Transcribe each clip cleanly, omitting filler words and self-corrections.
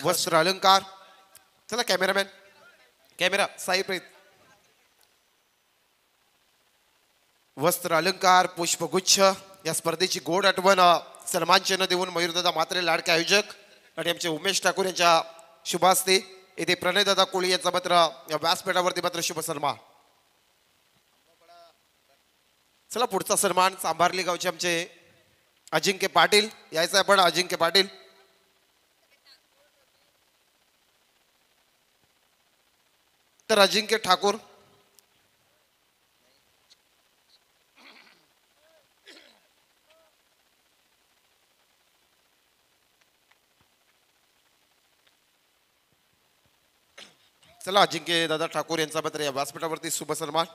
वस्त्र अलंकार. चला कॅमेरामॅन, कॅमेरा साई प्रीत. वस्त्र अलंकार पुष्पगुच्छ या स्पर्धेची गोड आठवण सन्मान चिन्ह देऊन मयूरदादा मात्रे लाडके आयोजक आणि आमचे उमेश ठाकूर यांच्या शुभ हस्ते येथे प्रणयदादा कोळी यांचा मात्र या व्यासपीठावरती मात्र शुभ सन्मान. चला पुढचा सन्मान सांभारली गावचे आमचे अजिंक्य पाटील. यायचं आपण अजिंक्य पाटील. तर अजिंक्य ठाकूर. चला अजिंक्य दादा ठाकूर यांचा मात्र या व्यासपीठावरती शुभ सन्मान.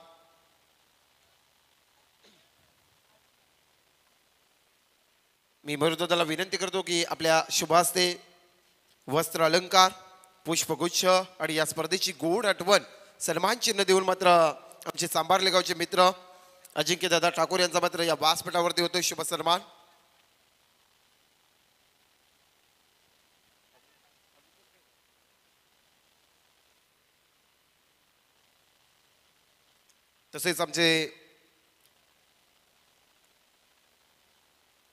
मी मयूरदादाला विनंती करतो की आपल्या शुभ हस्ते वस्त्र अलंकार पुष्पगुच्छ आणि या स्पर्धेची गोड आठवण सन्मान चिन्ह देऊन मात्र आमचे सांभारले गावचे मित्र अजिंक्य दादा ठाकूर यांचा मात्र या व्यासपीठावरती होतो शुभ सन्मान. तसेच आमचे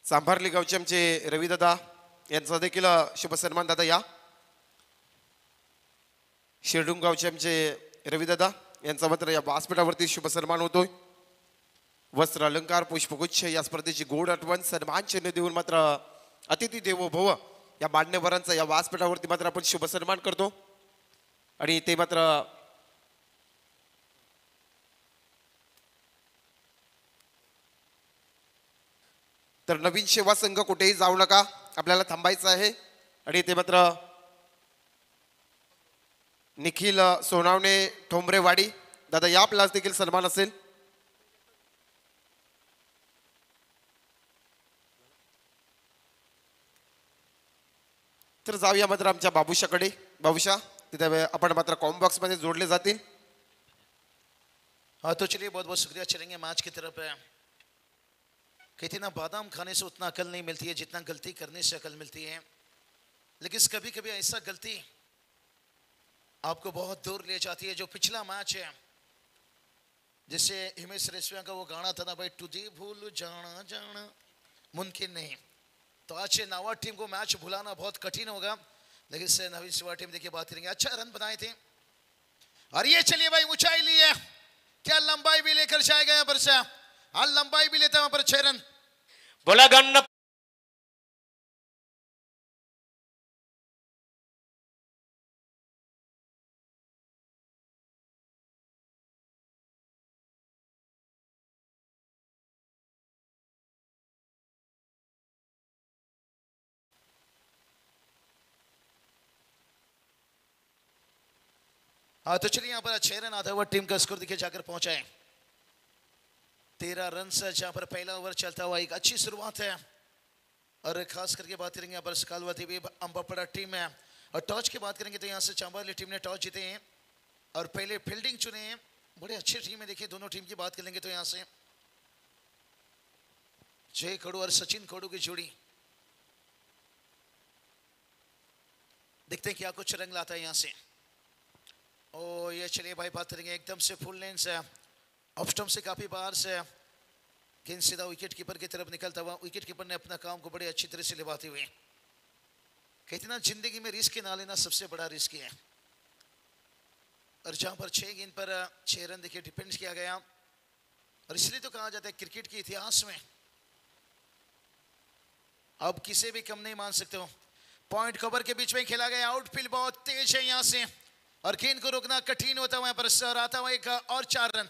सांभारली गावचे आमचे रविदादा यांचा देखील शुभ सन्मान. दादा या. शिरडून गावचे आमचे रविदादा यांचा मात्र या व्यासपीठावरती शुभ सन्मान होतोय. वस्त्र अलंकार पुष्पगुच्छ या स्पर्धेची गोड आठवण सन्मान चिन्ह देऊन मात्र अतिथी देवो भव या मान्यवरांचा या व्यासपीठावरती मात्र आपण शुभ सन्मान करतो. आणि ते मात्र तर नवीन सेवा संघ कुठेही जाऊ नका, आपल्याला थांबायचं आहे. आणि ते मात्र निखिल सोनावणे ठोंबरेवाडी दादा या आपल्याला देखील सन्मान असेल. तर जाऊया मात्र आमच्या बाबूशाकडे. बाबूशा तिथे आपण मात्र कॉम बॉक्स मध्ये जोडले जातील. हाँ तो चलिए बहुत बहुत शुक्रिया. चलेंगे मैच की तरफ. कहते ना बादाम खाने से उतना अकल नहीं मिलती है जितना गलती करने से अकल मिलती है. लेकिन कभी कभी ऐसा गलती आपको बहुत दूर ले जाती है. जो पिछला मैच है जिससे हिमेश रेशमिया का वो गाना था ना भाई तुझे भूल जाना जाना मुमकिन नहीं. तो आज से नावा टीम को मैच भुलाना बहुत कठिन होगा. लेकिन से नवीन सेवा टीम देखिए बात करेंगे. अच्छा रन बनाए थे और ये चलिए भाई ऊंचाई ली है. क्या लंबाई भी लेकर जाएगा यहाँ पर से. हाँ लंबाई भी लेता है वहां पर 6 रन. बोला गन्न हाँ तो चलिए यहाँ पर 6 रन आता हुआ टीम का स्कोर देखिए जाकर पहुंचा है 13 रन से. जहाँ पर पहला ओवर चलता हुआ एक अच्छी शुरुआत है. और खास करके बात करेंगे यहाँ पर सकालवती भी अंबापड़ा टीम है. और टॉस की बात करेंगे तो यहाँ से चांबारली टीम ने टॉस जीते हैं और पहले फील्डिंग चुने हैं. बड़े अच्छी टीम है. देखिए दोनों टीम की बात करेंगे तो यहाँ से जय खड़ू और सचिन खड़ू की जोड़ी देखते हैं क्या कुछ रंग लाता है यहाँ से. ओ ये चलिए भाई बात करेंगे एकदम से फुल लेन से ऑफ स्टंप से काफी बाहर से गेंद सीधा विकेट कीपर की तरफ निकलता हुआ. विकेट कीपर ने अपना काम को बड़े अच्छी तरह से निभाते हुए. कहते ना जिंदगी में रिस्क ना लेना सबसे बड़ा रिस्क है. और जहां पर 6 गेंद पर 6 रन देखिए डिपेंड किया गया. और इसलिए तो कहा जाता है क्रिकेट के इतिहास में अब किसे भी कम नहीं मान सकते हो. पॉइंट कवर के बीच में खेला गया. आउटफील्ड बहुत तेज है यहाँ से और गेंद को रोकना कठिन होता हुआ पर सर आता हुआ एक और 4 रन.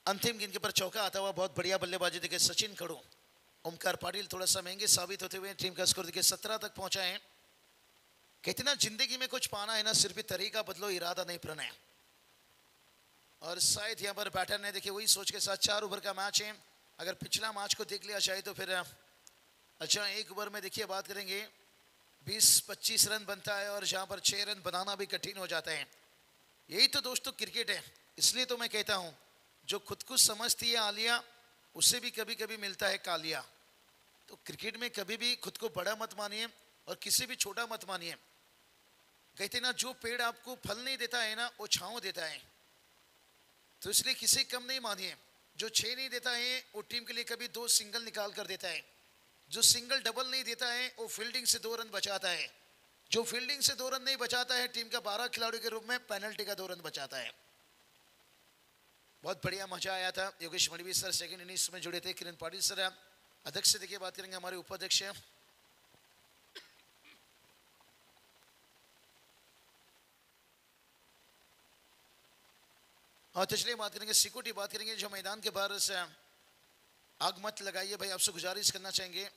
अंतिम गेंद के पर चौका आता हुआ बहुत बढ़िया बल्लेबाजी देखिए सचिन खड़ू. ओमकार पाटिल थोड़ा सा महंगे साबित होते हुए टीम का स्कोर देखिए 17 तक पहुंचा है. कहते ना जिंदगी में कुछ पाना है ना सिर्फ तरीका बदलो इरादा नहीं प्रणय. और शायद यहाँ पर बैटर ने देखिए वही सोच के साथ 4 ओवर का मैच है। अगर पिछला मैच को देख लिया जाए तो फिर अच्छा 1 ओवर में देखिए बात करेंगे 20-25 रन बनता है और जहाँ पर 6 रन बनाना भी कठिन हो जाता है। यही तो दोस्तों क्रिकेट है। इसलिए तो मैं कहता हूँ जो खुद को समझती है आलिया उससे भी कभी कभी मिलता है कालिया। तो क्रिकेट में कभी भी खुद को बड़ा मत मानिए और किसी भी छोटा मत मानिए। कहते ना जो पेड़ आपको फल नहीं देता है ना वो छांव देता है। तो इसलिए किसी कम नहीं मानिए। जो 6 नहीं देता है वो टीम के लिए कभी 2 सिंगल निकाल कर देता है। जो सिंगल डबल नहीं देता है वो फील्डिंग से 2 रन बचाता है। जो फील्डिंग से 2 रन नहीं बचाता है टीम का 12 खिलाड़ियों के रूप में पेनल्टी का 2 रन बचाता है। बहुत बढ़िया मजा आया था। योगेश मणिवी सर सेकंड इनिंग्स में जुड़े थे। किरण पाटिल सर अध्यक्ष से देखिए बात करेंगे हमारे उपाध्यक्ष। और तो चलिए बात करेंगे सिक्योरिटी बात करेंगे। जो मैदान के बाहर से आग मत लगाइए भाई, आपसे गुजारिश करना चाहेंगे।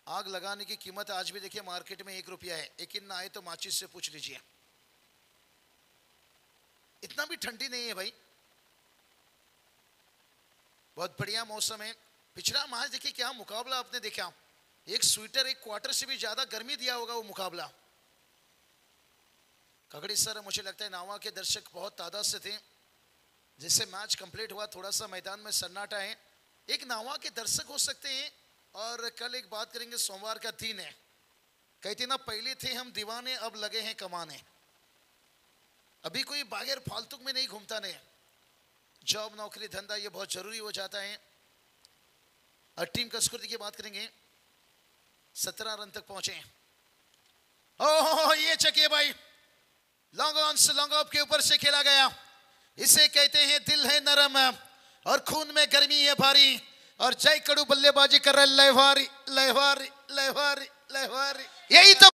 आग लगाने की कीमत आज भी देखिए मार्केट में 1 रुपया है। लेकिन ना आए तो माचिस से पूछ लीजिए। इतना भी ठंडी नहीं है भाई, बहुत बढ़िया मौसम है। पिछला मैच देखिए क्या मुकाबला आपने देखा। एक स्वेटर 1 क्वार्टर से भी ज्यादा गर्मी दिया होगा वो मुकाबला। कगड़ी सर मुझे लगता है नावा के दर्शक बहुत तादाद से थे। जिससे मैच कंप्लीट हुआ थोड़ा सा मैदान में सन्नाटा है। एक नावा के दर्शक हो सकते हैं। और कल एक बात करेंगे सोमवार का दिन है। कहते ना पहले थे हम दीवाने अब लगे हैं कमाने। अभी कोई बागैर फालतू में नहीं घूमता नहीं। जॉब नौकरी धंधा ये बहुत जरूरी हो जाता है। और टीम का स्कोर की बात करेंगे 17 रन तक पहुंचे। ओह ये चकिए भाई लॉन्ग ऑन से लॉन्ग ऑफ के ऊपर से खेला गया। इसे कहते हैं दिल है नरम और खून में गर्मी है भारी। और जय कड़ू बल्लेबाजी कर रहे लहवारी लहवारी लहवारी लहवारी। यही तो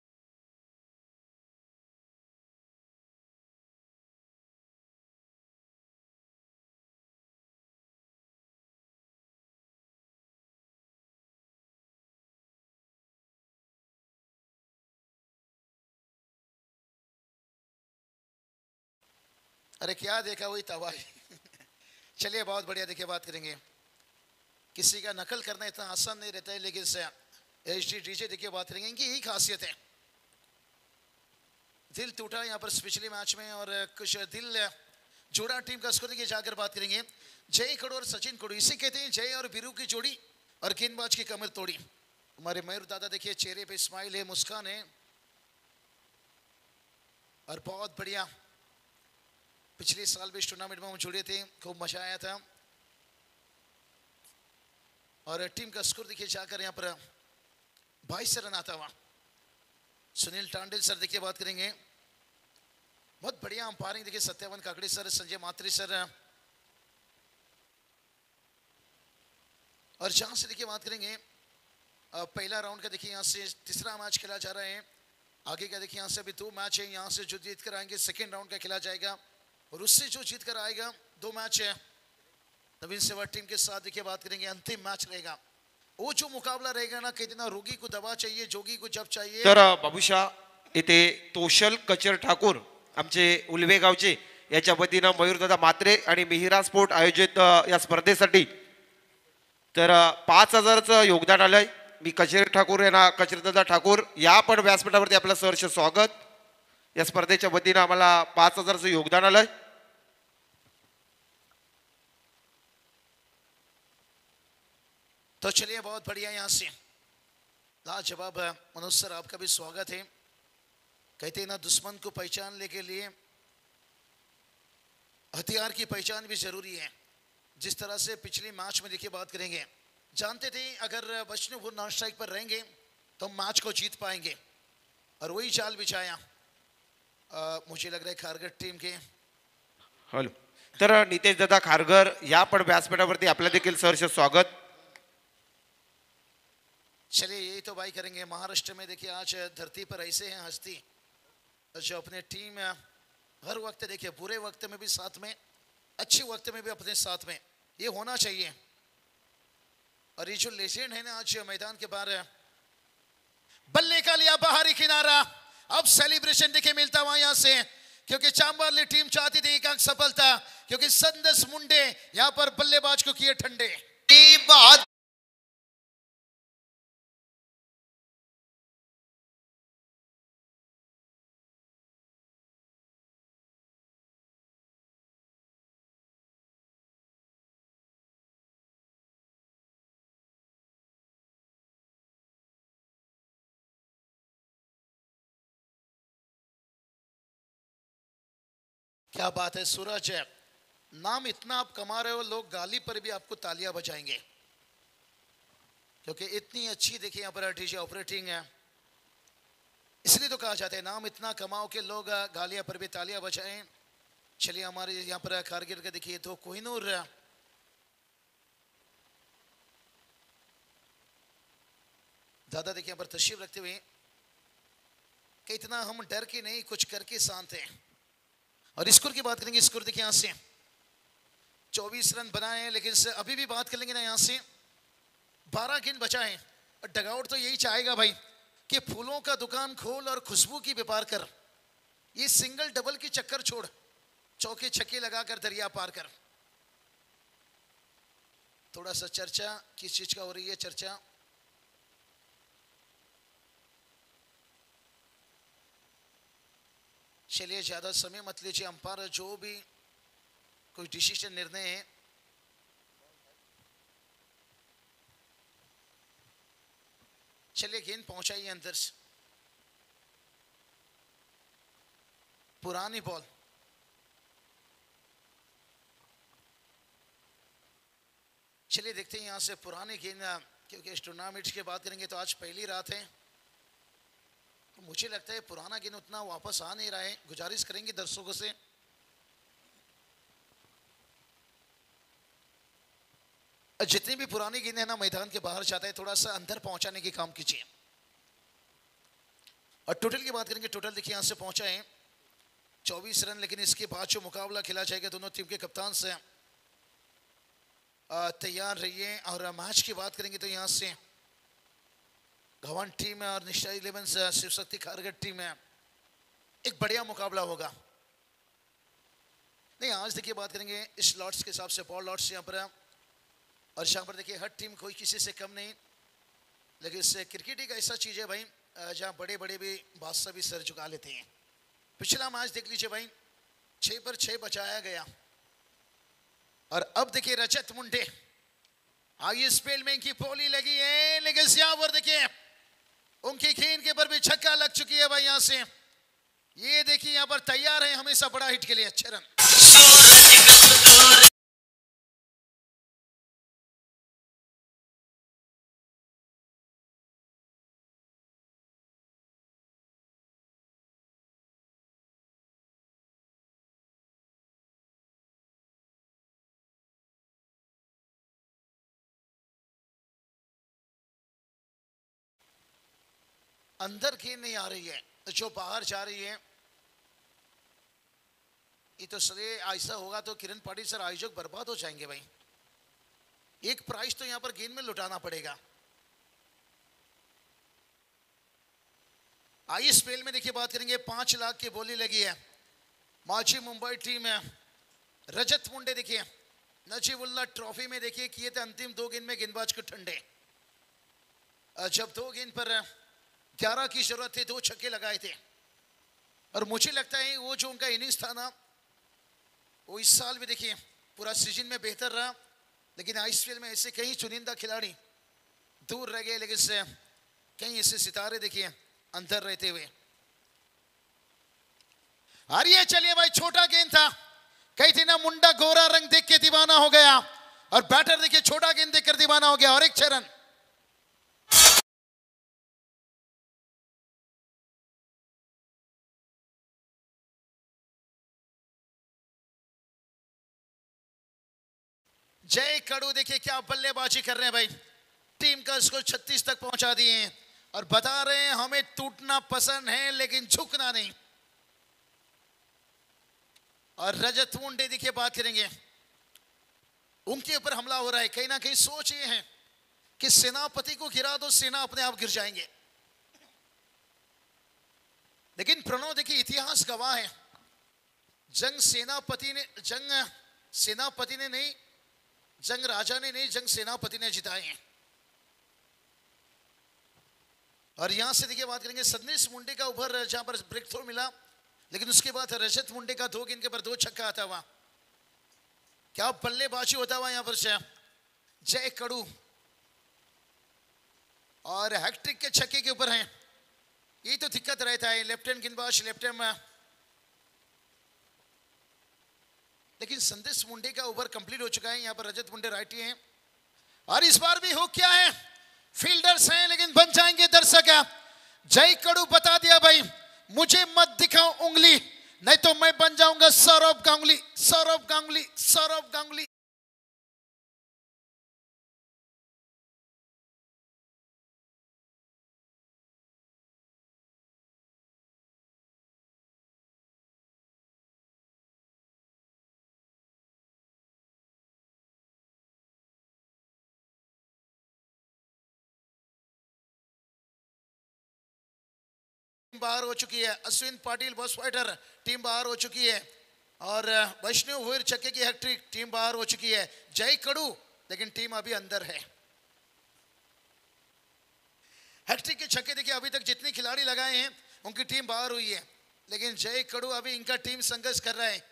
अरे क्या देखा वही तबाही। चलिए बहुत बढ़िया देखिए बात करेंगे। किसी का नकल करना इतना आसान नहीं रहता है। लेकिन HD DJ देखिए बात करेंगे। इनकी यही खासियत है। दिल टूटा यहाँ पर पिछले मैच में और कुछ दिल जोड़ा। टीम का स्कोर देखिए जाकर बात करेंगे। जय कड़ू और सचिन कड़ू इसे कहते हैं जय और बीरू की जोड़ी। और गेंदबाज की कमर तोड़ी। हमारे मयूर दादा देखिए चेहरे पे स्माइल है, मुस्कान है। और बहुत बढ़िया पिछले साल भी इस टूर्नामेंट में हम जुड़े थे, खूब मजा आया था। और टीम का स्कोर देखिए जाकर यहाँ पर 22 रन आता हुआ। सुनील टांडेल सर देखिए बात करेंगे। बहुत बढ़िया अंपायरिंग देखिए सत्यावन काकड़े सर, संजय मात्री सर। और जहां से देखिए बात करेंगे पहला राउंड का देखिए यहाँ से तीसरा मैच खेला जा रहा है। आगे का देखिए यहाँ से अभी 2 मैच है। यहाँ से जो जीत कर आएंगे सेकेंड राउंड का खेला जाएगा। और उससे जो जीत कर आएगा 2 मैच है नवीन सेवा टीम के साथ देखिए बात करेंगे। अंतिम मैच रहेगा। वो जो मुकाबला रहेगा ना कितना रोगी को दवा चाहिए जोगी को जब चाहिए। तर बाबूशा येथे तोशल कचर ठाकूर आमचे उलवे गावचे याच्या वतीनं मयूरदादा मात्रे आणि मिहिरा स्पोर्ट आयोजित या स्पर्धेसाठी तर 5000चं योगदान आलंय। मी कचेर ठाकूर यांना कचेरदादा ठाकूर या पण व्यासपीठावरती आपलं सहर्ष स्वागत। या स्पर्धेच्या वतीनं आम्हाला 5000चं योगदान आलंय। तो चलिए बहुत बढ़िया यहाँ से लाजवाब मनोज सर आपका भी स्वागत है। कहते हैं ना दुश्मन को पहचानने के लिए हथियार की पहचान भी जरूरी है। जिस तरह से पिछले मैच में देखिए बात करेंगे जानते थे अगर वैष्णव नॉन स्ट्राइक पर रहेंगे तो मैच को जीत पाएंगे। और वही चाल बिछाया मुझे लग रहा है खारगर टीम के। हॅलो तर नितेश दादा खारगर या पण व्यासपीठावरती आपलं देखील सहर्ष स्वागत। चलिए यही तो भाई करेंगे। महाराष्ट्र में देखिए आज धरती पर ऐसे हैं हस्ती जो अपने टीम हर वक्त देखिए बुरे वक्त में भी साथ में अच्छे वक्त में भी अपने साथ में ये होना चाहिए। और ये जो लेजेंड है ना आज मैदान के बाहर बल्ले का लिया बाहरी किनारा। अब सेलिब्रेशन देखिए मिलता हुआ यहाँ से क्योंकि चांबरली टीम चाहती थी एक अंक सफलता। क्योंकि संदस मुंडे यहां पर बल्लेबाज को किए ठंडे। बात क्या बात है सूरज, नाम इतना आप कमा रहे हो, लोग गाली पर भी आपको तालियां बजाएंगे, क्योंकि इतनी अच्छी देखिए यहाँ पर डीजे ऑपरेटिंग है। इसलिए तो कहा जाता है नाम इतना कमाओ कि लोग गालियां पर भी तालियां बजाएं। चलिए हमारे यहाँ पर कारगिल का देखिए तो कोहिनूर दादा देखिए यहाँ पर तशरीफ रखते हुए कि इतना हम डर के नहीं कुछ करके शांत हैं। और स्कोर की बात करेंगे, स्कोर देखिए यहाँ से 24 रन बनाए हैं, लेकिन अभी भी बात कर लेंगे ना यहाँ से 12 गेंद बचा है। डगआउट तो यही चाहेगा भाई कि फूलों का दुकान खोल और खुशबू की व्यापार कर, ये सिंगल डबल की चक्कर छोड़, चौके छक्के लगाकर दरिया पार कर। थोड़ा सा चर्चा किस चीज का हो रही है चर्चा, चलिए ज्यादा समय मत लीजिए, अंपायर जो भी कोई डिसीजन निर्णय है चलिए गेंद पहुंचाइए अंदर से, पुरानी बॉल। चलिए देखते हैं यहां से पुरानी गेंद, क्योंकि इस टूर्नामेंट की बात करेंगे तो आज पहली रात है, तो मुझे लगता है पुराना गेंद उतना वापस आ नहीं रहा है। गुजारिश करेंगे दर्शकों से जितनी भी पुरानी गेंद है ना मैदान के बाहर जाता है, थोड़ा सा अंदर पहुंचाने की काम कीजिए। और टोटल की बात करेंगे, टोटल देखिए यहां से पहुंचा है 24 रन, लेकिन इसके बाद जो मुकाबला खेला जाएगा दोनों टीम के कप्तान से तैयार रहिए। और मैच की बात करेंगे तो यहां से घवन टीम है और निष्ठा 11 से शिव शक्ति खारगढ़ टीम है, एक बढ़िया मुकाबला होगा। नहीं आज देखिए बात करेंगे इस लॉट्स के हिसाब से, बॉल लॉट्स यहाँ पर है, और यहाँ पर देखिए हर टीम कोई किसी से कम नहीं, लेकिन इससे क्रिकेट एक ऐसा चीज है भाई जहाँ बड़े बड़े भी बादशाह भी सर झुका लेते हैं। पिछला मैच देख लीजिए भाई 6 पर 6 बचाया गया, और अब देखिए रजत मुंडे आगे स्पेल में इनकी पोली लगी है, लेकिन यहाँ पर देखिए उनकी गेंद के पर भी छक्का लग चुकी है भाई। यहाँ से ये देखिए यहाँ पर तैयार है हमेशा बड़ा हिट के लिए, अच्छे रन। अंदर गेंद नहीं आ रही है, जो बाहर जा रही है। ये तो सर ऐसा होगा तो किरण पाटिल सर आयोजक बर्बाद हो जाएंगे भाई। एक प्राइस तो यहां पर गेंद में लुटाना पड़ेगा। आई स्पेल में देखिए बात करेंगे 5 लाख की बोली लगी है। माची मुंबई टीम है, रजत मुंडे देखिए नजीबुल्ला ट्रॉफी में देखिए किए थे अंतिम 2 गेंद में गेंदबाज को ठंडे। जब 2 गेंद पर 11 की जरूरत थी 2 छक्के लगाए थे, और मुझे लगता है वो जो उनका इनिंग्स था ना वो इस साल भी देखिए पूरा सीजन में बेहतर रहा, लेकिन आईपीएल में ऐसे कई चुनिंदा खिलाड़ी दूर रह गए, लेकिन से कई ऐसे सितारे देखिए अंदर रहते हुए। और ये चलिए भाई छोटा गेंद था, कही थी ना मुंडा गोरा रंग देख के दीवाना हो गया, और बैटर देखिए छोटा गेंद देखकर दीवाना हो गया, और 1 रन। जय कड़ू देखिए क्या बल्लेबाजी कर रहे हैं भाई, टीम का स्कोर 36 तक पहुंचा दिए हैं, और बता रहे हैं हमें टूटना पसंद है लेकिन झुकना नहीं। और रजत मुंडे देखिए बात करेंगे, उनके ऊपर हमला हो रहा है, कहीं ना कहीं सोच ये है कि सेनापति को गिरा दो, सेना अपने आप गिर जाएंगे। लेकिन प्रणव देखिए इतिहास गवाह है, जंग सेनापति ने जंग सेनापति ने नहीं, जंग राजा ने नहीं, जंग सेनापति ने जिताए हैं। और यहां से देखिए बात करेंगे सदनीश मुंडे का ऊपर जहां पर ब्रेक थ्रो मिला, लेकिन उसके बाद रजत मुंडे का 2 गेंद के ऊपर 2 छक्का आता हुआ, क्या बल्लेबाजी होता हुआ यहां पर से जय कड़ू, और हैट्रिक के छक्के के ऊपर है। ये तो दिक्कत रहता है लेफ्ट हैंड गेंदबाज लेफ्ट हैंड में, लेकिन संदेश मुंडे का ओवर कंप्लीट हो चुका है। यहां पर रजत मुंडे राइटी हैं, और इस बार भी हो क्या है, फील्डर्स हैं लेकिन बन जाएंगे दर्शक। जय कड़ू बता दिया भाई, मुझे मत दिखाओ उंगली, नहीं तो मैं बन जाऊंगा सौरभ गांगुली, सौरभ गांगुली, सौरभ गांगुली। बाहर हो चुकी है, Ashwin Patil boss fighter team बाहर हो चुकी है, और वैष्णव हुईर छक्के की हैट्रिक टीम बाहर हो चुकी है। जय कड़ू लेकिन टीम अभी अंदर है। हैट्रिक के छक्के देखिए अभी तक जितने खिलाड़ी लगाए हैं उनकी टीम बाहर हुई है, लेकिन जय कड़ू अभी इनका टीम संघर्ष कर रहा है।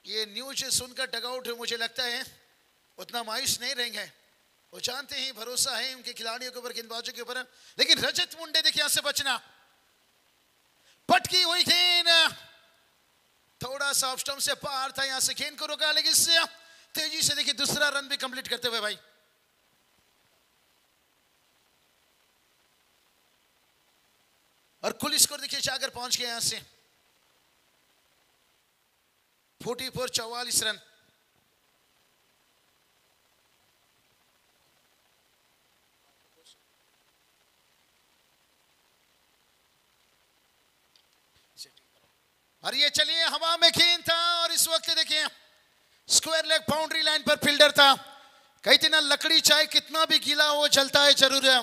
ये न्यूज सुनकर डगआउट मुझे लगता है उतना मायूस नहीं रहेंगे, वो जानते हैं भरोसा है उनके खिलाड़ियों के ऊपर, गेंदबाजों के ऊपर। लेकिन रजत मुंडे देखिए यहां से बचना, पटकी हुई गेंद थोड़ा सा ऑफ स्टंप से पार था, यहां से गेंद को रोका, लेकिन तेजी से देखिए दूसरा रन भी कंप्लीट करते हुए भाई। और कुल स्कोर देखिए जाकर पहुंच गए यहां से 44 रन। और ये चलिए हवा में गेंद था, और इस वक्त देखिए स्क्वायर लेग बाउंड्री लाइन पर फील्डर था। कहते ना लकड़ी चाहे कितना भी गीला हो जलता है जरूर है,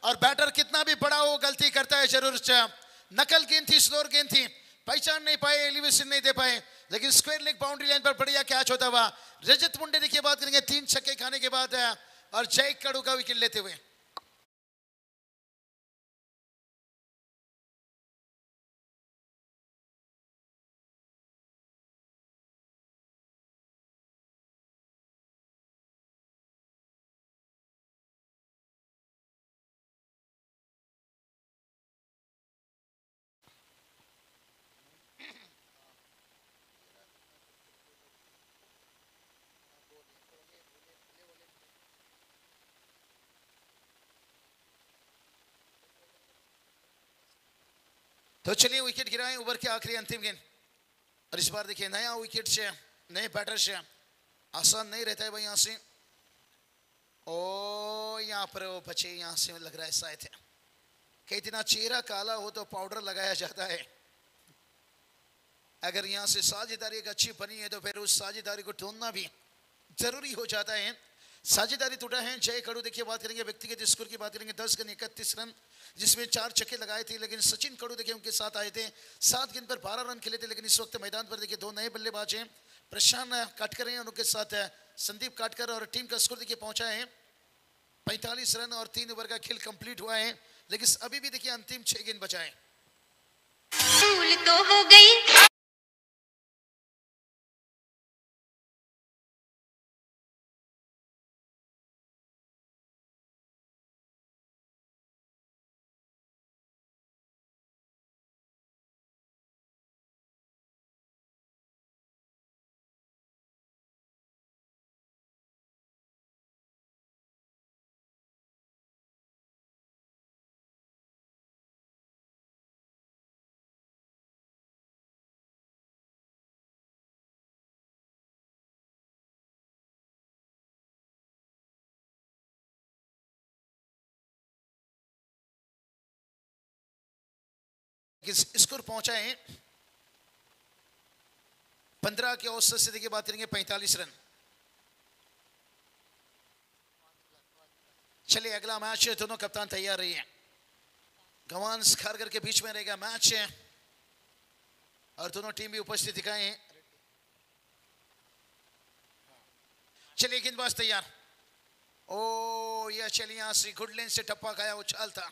और बैटर कितना भी बड़ा हो गलती करता है जरूर। नकल गेंद थी, स्लोअर गेंद थी, पहचान नहीं पाए, एलिवेशन नहीं दे पाए, लेकिन स्क्वायर लेग बाउंड्री लाइन पर बढ़िया कैच होता हुआ। रजत मुंडे देखिए बात करेंगे 3 छक्के खाने के बाद, और जय कड़ू का विकेट लेते हुए। तो चलिए विकेट गिराए ओवर के आखिरी अंतिम गेंद, और इस बार देखिए नया विकेट से नए बैटर से आसान नहीं रहता है भाई। यहां से ओ यहाँ पर वो बचे, यहां से लग रहा है शायद है कहीं इतना चेहरा काला हो तो पाउडर लगाया जाता है। अगर यहां से साझेदारी एक अच्छी बनी है तो फिर उस साझेदारी को ढूंढना भी जरूरी हो जाता है। साझेदारी टूटा है जय कड़ू। देखिए बात करेंगे व्यक्तिगत स्कोर की बात करेंगे 10 गेंद 31 रन, जिसमें 4 छक्के लगाए थे, लेकिन सचिन कड़ू देखिए उनके साथ आए थे, 7 गेंद पर 12 रन खेले थे। लेकिन इस वक्त मैदान पर देखिए 2 नए बल्लेबाज हैं, प्रशांत काटकर हैं, उनके साथ संदीप काटकर, और टीम का स्कोर देखिए पहुंचा है 45 रन, और 3 ओवर का खेल कंप्लीट हुआ है। लेकिन अभी भी देखिए अंतिम 6 गेंद बचा है। भूल तो हो गई। स्कोर पहुंचा है 15 के औसत से देखिए बात करेंगे 45 रन। चलिए अगला मैच है, दोनों कप्तान तैयार रही है। गवान खारगर के बीच में रहेगा मैच है, और दोनों टीम भी उपस्थित दिखाए हैं। चलिए गेंदबाज तैयार। ओ यह चलिए यहां से गुड लेन से टप्पा खाया, उछाल था,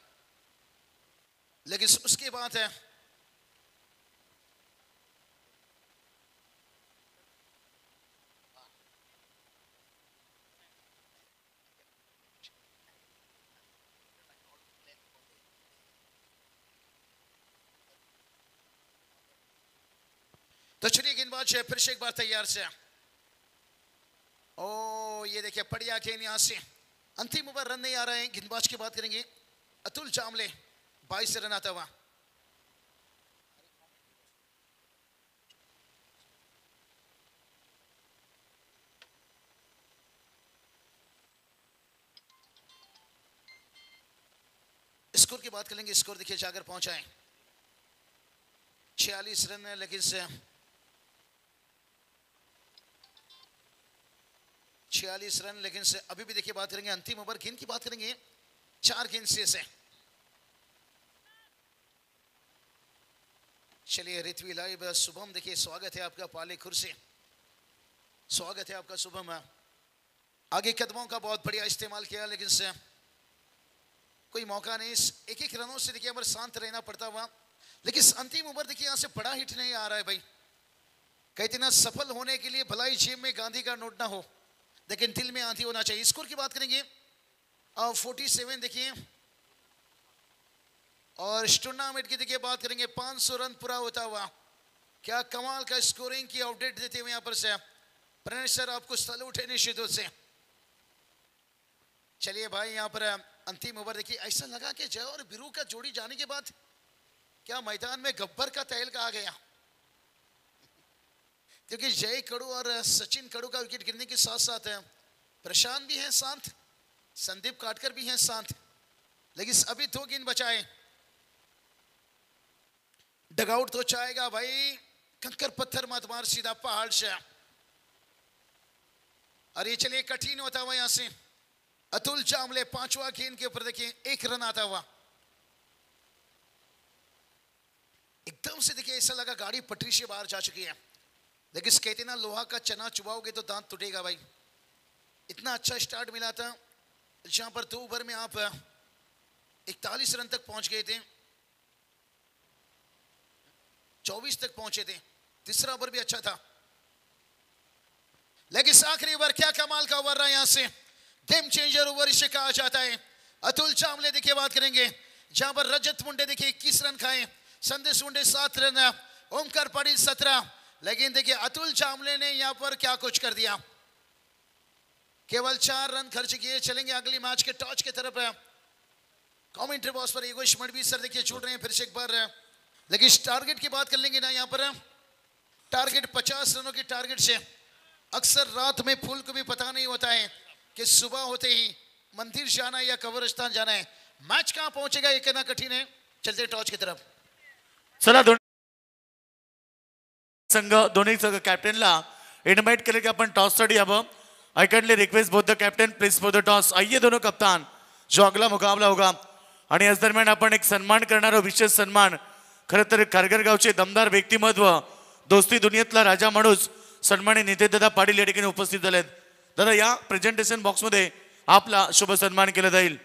लेकिन उसके बाद है तो चलिए गेंदबाज है फिर से एक बार तैयार से। ओ ये देखिए बढ़िया गेंद यहां से, अंतिम ओवर रन नहीं आ रहे हैं। गेंदबाज की बात करेंगे अतुल जामले, 22 रन आता हुआ। स्कोर की बात करेंगे, स्कोर देखिए जाकर पहुंचा है 46 रन है, लेकिन से 46 रन, लेकिन से अभी भी देखिए बात करेंगे अंतिम ओवर गेंद की बात करेंगे, 4 गेंद शेष है। चलिए ऋत्वी लाइव शुभम देखिए स्वागत है आपका पालेखुर से, स्वागत है आपका शुभम। आगे कदमों का बहुत बढ़िया इस्तेमाल किया, लेकिन से कोई मौका नहीं। एक एक रनों से देखिए शांत रहना पड़ता हुआ, लेकिन अंतिम ओवर देखिए यहां से बड़ा हिट नहीं आ रहा है भाई। कहते ना सफल होने के लिए भलाई जेब में गांधी का नोट ना हो, लेकिन दिल में आंधी होना चाहिए। स्कोर की बात करेंगे 47 देखिए, और इस टूर्नामेंट की देखिए बात करेंगे 500 रन पूरा होता हुआ। क्या कमाल का स्कोरिंग की अपडेट देते हुए यहां पर से प्रणय सर आपको सैल्यूट है निश्चित रूप से। चलिए भाई यहां पर अंतिम ओवर देखिए, ऐसा लगा कि जय और बिरू का जोड़ी जाने के बाद क्या मैदान में गब्बर का तहलका आ गया, क्योंकि जय कड़ू और सचिन कड़ू का विकेट गिरने के साथ साथ प्रशांत भी हैं शांत, संदीप काटकर भी हैं शांत, लेकिन अभी 2 गेंद बचाए। डगआउट तो चाहेगा भाई, कंकर पत्थर मत मार, सीधा पहाड़ से। और ये चलिए कठिन होता हुआ यहां से अतुल जामले 5वां गेंद के ऊपर देखिए 1 रन आता हुआ। एकदम से देखिए ऐसा लगा गाड़ी पटरी से बाहर जा चुकी है, लेकिन कहते ना लोहा का चना चुबाओगे तो दांत टूटेगा भाई। इतना अच्छा स्टार्ट मिला था, जहां पर 2 ओवर में आप 41 रन तक पहुंच गए थे, 24 तक पहुंचे थे। तीसरा ओवर भी अच्छा था, लेकिन आखिरी ओवर क्या कमाल का ओवर रहा यहां से, गेम चेंजर ओवर इसे कहा जाता है। अतुल चावले देखिए बात करेंगे, जहां पर रजत मुंडे देखिए 21 रन खाए, संदेश मुंडे 7 रन, ओमकार पाटिल 17, लेकिन देखिए अतुल चावले ने यहां पर क्या कुछ कर दिया, केवल 4 रन खर्च किए। चलेंगे अगली मैच के टॉस की तरफ। कमेंट्री बॉक्स पर योगेश मडवी सर देखिए छूट रहे हैं फिर से एक बार, लेकिन टारगेट की बात कर लेंगे ना, यहां पर टारगेट 50 रनों की टारगेट से अक्सर रात में फूल को भी पता नहीं होता है कि सुबह होते ही मंदिर जाना या कब्रिस्तान जाना है। मैच कहां पहुंचेगा ये कहना कठिन है। चलते टॉस की तरफ। चला दोन्ही संघ कॅप्टनला इन्व्हाइट केले की आपण टॉस साठी यावं। आई kindly request both the captain please for the toss. आइए दोनों कप्तान, जो अगला मुकाबला होगा। आणि याच दरम्यान आपण एक सन्मान करणारा विशेष सन्मान, खरं तर खारघर गावचे दमदार व्यक्तिमत्व, दोस्ती दुनियेतला राजा माणूस सन्मानी नितेशदादा पाटील या ठिकाणी उपस्थित झालेत। दादा या प्रेझेंटेशन बॉक्स मध्ये आपला शुभ सन्मान केला जाईल।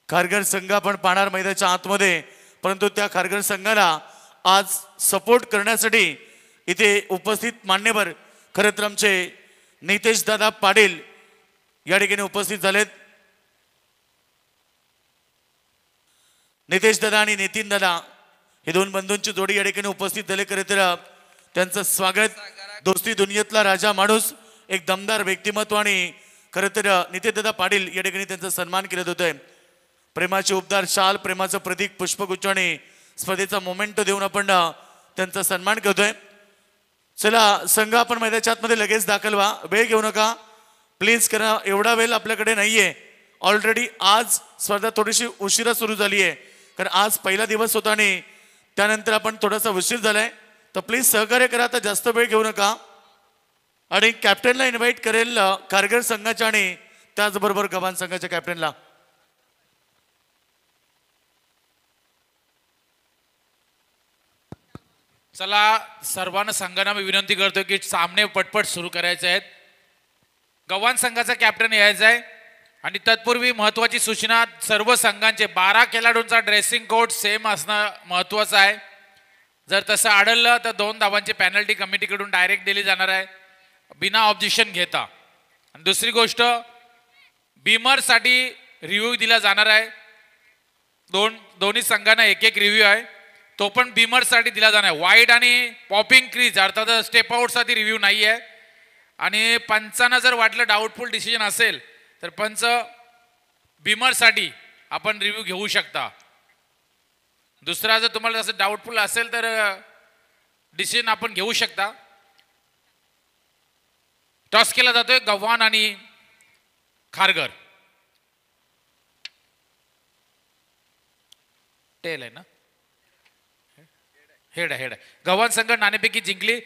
खारघर संघ आपण पाहणार मैदानाच्या आतमध्ये, परंतु त्या खारघर संघाला आज सपोर्ट करण्यासाठी इथे उपस्थित मान्यवर खरं तर आमचे नितेशदादा पाटील या ठिकाणी उपस्थित झालेत। नितेशदादा आणि नितीनदादा हे दोन बंधूंची जोडी या ठिकाणी उपस्थित झाले। खरं तर त्यांचं स्वागत, दोस्ती दुनियेतला राजा माणूस, एक दमदार व्यक्तिमत्व आणि खरं तर नितेशदादा पाटील या ठिकाणी त्यांचा सन्मान केला होतोय। प्रेमाचे उपदार शाल, प्रेमाचं प्रतीक पुष्पगुच्छ आणि स्पर्धेचा मोमेंट देऊन आपण त्यांचा सन्मान करतोय। चला संघ आपण मैदानाच्या आतमध्ये लगेच दाखल व्हा, वेळ घेऊ नका प्लीज, करा एवढा वेळ आपल्याकडे नाहीये। ऑलरेडी आज स्पर्धा थोडीशी उशिरा सुरू झाली आहे, कारण आज पहिला दिवस होता आणि त्यानंतर आपण थोडासा उशीर झालाय, तर प्लीज सहकार्य करा, आता जास्त वेळ घेऊ नका। आणि कॅप्टनला इन्व्हाइट करेल खारघर संघाच्या आणि त्याचबरोबर गव्हाण संघाच्या कॅप्टनला। चला सर्वांना संघांना मी विनंती करतो की सामने पटपट सुरू करायचे आहेत। गव्हाण संघाचा कॅप्टन यायचा आहे आणि तत्पूर्वी महत्वाची सूचना, सर्व संघांचे 12 खेळाडूंचा ड्रेसिंग कोड सेम असणं महत्वाचं आहे. जर तसं आढळलं तर 2 धावांची पेनल्टी कमिटीकडून डायरेक्ट दिली जाणार आहे बिना ऑब्जेक्शन घेता. आणि दुसरी गोष्ट, बीमरसाठी रिव्ह्यू दिला जाणार आहे. दोन्ही संघांना एक एक रिव्ह्यू आहे, तो पण बीमरसाठी दिला जाणार आहे. वाईड आणि पॉपिंग क्रीज अर्थात स्टेप आउटसाठी रिव्ह्यू नाही आहे. आणि पंचांना जर वाटलं डाऊटफुल डिसिजन असेल तर पंच बीमरसाठी आपण रिव्ह्यू घेऊ शकता. दुसरा जर तुम्हाला असं डाऊटफुल असेल तर डिसिजन आपण घेऊ शकता. टॉस केला जातोय गव्हाण आणि खारघर. टेल आहे ना, हेड आहे. गव्हाण संघ नाणेफेकी जिंकली.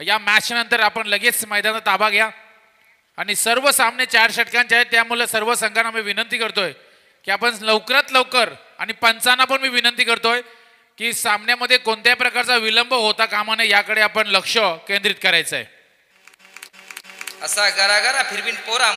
या मॅच नंतर आपण लगेच मैदानात ताबा घ्या आणि सर्व सामने 4 षटकांचे आहेत. त्यामुळे सर्व संघांना मी विनंती करतोय की आपण लवकरात लवकर, आणि पंचांना पण मी विनंती करतोय की सामन्यामध्ये कोणत्याही प्रकारचा विलंब होता कामा नये याकडे आपण लक्ष केंद्रित करायचं आहे. असा गरागरा फिरवीन पोरा.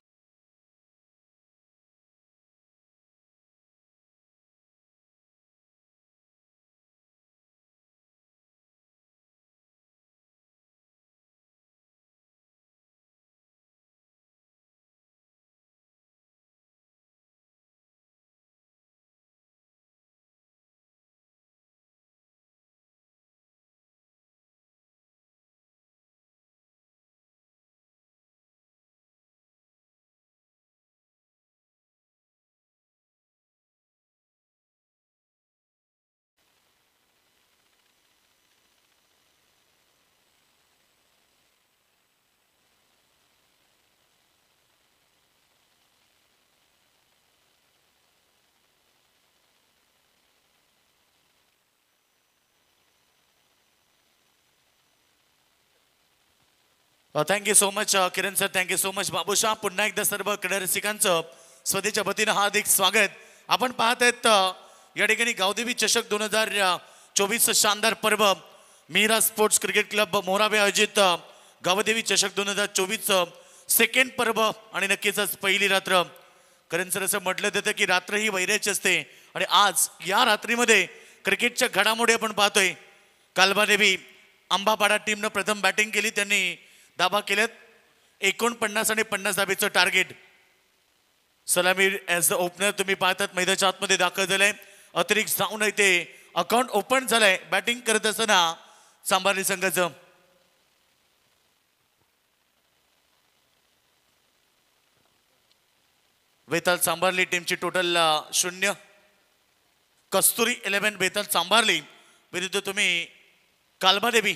थँक्यू सो मच किरण sir, thank you so much Babushah. पुन्हा एकदा सर्व क्रीडा रसिकांचं स्वदेच्या वतीनं हार्दिक स्वागत. आपण पाहत आहेत या ठिकाणी गावदेवी चषक 2024 शानदार पर्व मीरा स्पोर्ट्स क्रिकेट क्लब मोराबे आयोजित गावदेवी चषक 2024 सेकंड पर्व. आणि नक्कीच आज पहिली रात्र. करण सर असं म्हटलं जातं की रात्र ही वैराची असते आणि आज या रात्रीमध्ये क्रिकेटच्या घडामोडी आपण पाहतोय. कालबादेवी आंबापाडा टीमनं प्रथम बॅटिंग केली, त्यांनी धाबा केल्यात. 49 आणि 50 धाबेचं टार्गेट. सलामी ॲज द ओपनर तुम्ही पाहतात मैदानाच्या आतमध्ये दाखल झालंय. अतिरिक्त जाऊन इथे अकाउंट ओपन झालंय बॅटिंग करत असताना सांभारली संघाचं. बेताल सांभारली टीमची टोटल 0. कस्तुरी 11 बेताल सांभारली विरुद्ध तुम्ही कालबादेवी